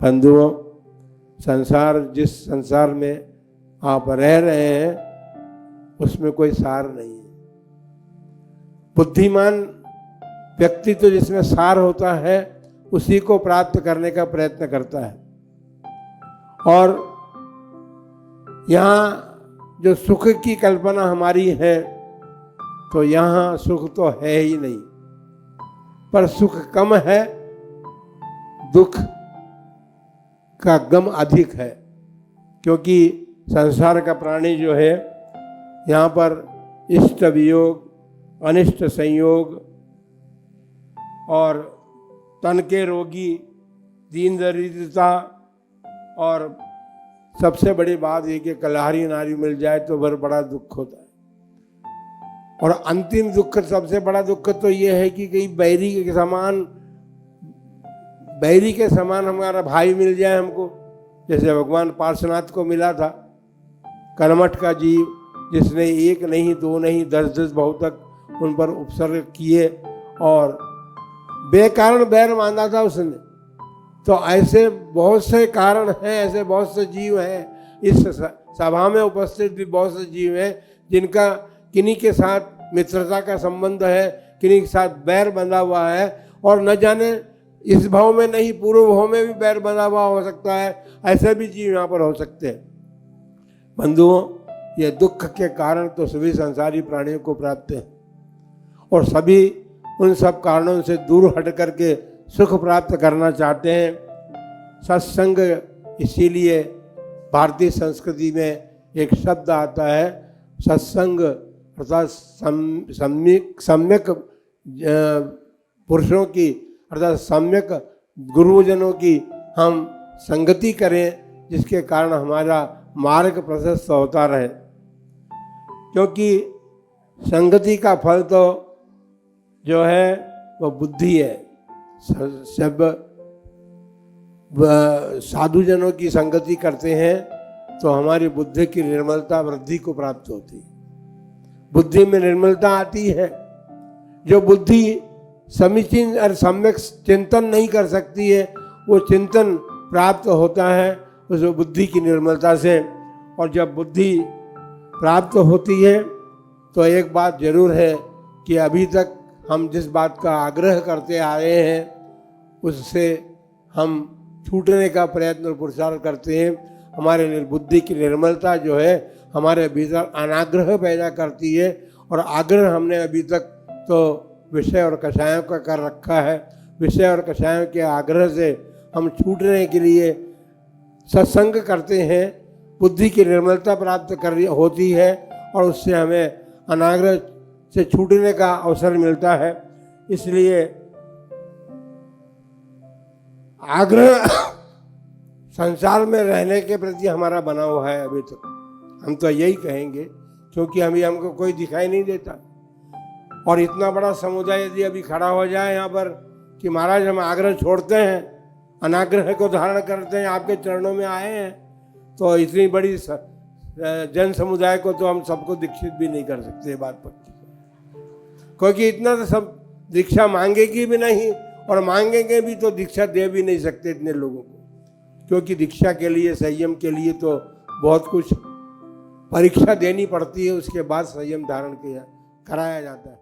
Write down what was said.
बंधुओं, जिस संसार में आप रह रहे हैं उसमें कोई सार नहीं है। बुद्धिमान व्यक्ति तो जिसमें सार होता है उसी को प्राप्त करने का प्रयत्न करता है। और यहाँ जो सुख की कल्पना हमारी है तो यहाँ सुख तो है ही नहीं, पर सुख कम है, दुख का गम अधिक है। क्योंकि संसार का प्राणी जो है यहाँ पर इष्ट वियोग, अनिष्ट संयोग और तन के रोगी, दीन दरिद्रता, और सबसे बड़ी बात ये कि कलहारी नारी मिल जाए तो बड़ा दुख होता है। और अंतिम दुख, सबसे बड़ा दुख तो ये है कि कहीं बैरी के समान हमारा भाई मिल जाए हमको, जैसे भगवान पार्श्वनाथ को मिला था, कर्मठ का जीव जिसने एक नहीं, दो नहीं, 10 बहुतक उन पर उपसर्ग किए और बेकारण बैर माना था उसने। तो ऐसे बहुत से कारण हैं, ऐसे बहुत से जीव हैं, इस सभा में उपस्थित भी बहुत से जीव हैं जिनका किन्हीं के साथ मित्रता का संबंध है, किन्हीं के साथ बैर बंधा हुआ है, और न जाने इस भाव में नहीं पूर्व भाव में भी बैर बंधा हुआ हो सकता है। ऐसे भी जीव यहाँ पर हो सकते हैं। बंधुओं, ये दुख के कारण तो सभी संसारी प्राणियों को प्राप्त है, और सभी उन सब कारणों से दूर हट करके सुख प्राप्त करना चाहते हैं। सत्संग, इसीलिए भारतीय संस्कृति में एक शब्द आता है सत्संग, अर्थात सम्यक पुरुषों की, अर्थात सम्यक गुरुजनों की हम संगति करें, जिसके कारण हमारा मार्ग प्रशस्त होता रहे। क्योंकि संगति का फल तो जो है वो बुद्धि है। सब साधुजनों की संगति करते हैं तो हमारी बुद्धि की निर्मलता, वृद्धि को प्राप्त होती है। बुद्धि में निर्मलता आती है। जो बुद्धि समीचीन और सम्यक चिंतन नहीं कर सकती है, वो चिंतन प्राप्त होता है उस बुद्धि की निर्मलता से। और जब बुद्धि प्राप्त होती है तो एक बात जरूर है कि अभी तक हम जिस बात का आग्रह करते आए हैं उससे हम छूटने का प्रयत्न और पुरुषार्थ करते हैं। हमारे बुद्धि की निर्मलता जो है हमारे भीतर अनाग्रह पैदा करती है, और आग्रह हमने अभी तक तो विषय और कषायों का कर रखा है। विषय और कषायों के आग्रह से हम छूटने के लिए सत्संग करते हैं, बुद्धि की निर्मलता प्राप्त होती है, और उससे हमें अनाग्रह से छूटने का अवसर मिलता है। इसलिए आग्रह संसार में रहने के प्रति हमारा बना हुआ है अभी तक। हम तो यही कहेंगे, क्योंकि हमको कोई दिखाई नहीं देता। और इतना बड़ा समुदाय यदि अभी खड़ा हो जाए यहाँ पर कि महाराज हम आग्रह छोड़ते हैं, अनाग्रह को धारण करते हैं, आपके चरणों में आए हैं, तो इतनी बड़ी जन समुदाय को तो हम सबको दीक्षित भी नहीं कर सकते। ये बात पक्की, क्योंकि इतना तो सब दीक्षा मांगेगी भी नहीं, और मांगेंगे भी तो दीक्षा दे भी नहीं सकते इतने लोगों को। क्योंकि दीक्षा के लिए, संयम के लिए तो बहुत कुछ परीक्षा देनी पड़ती है, उसके बाद संयम धारण कराया जाता है।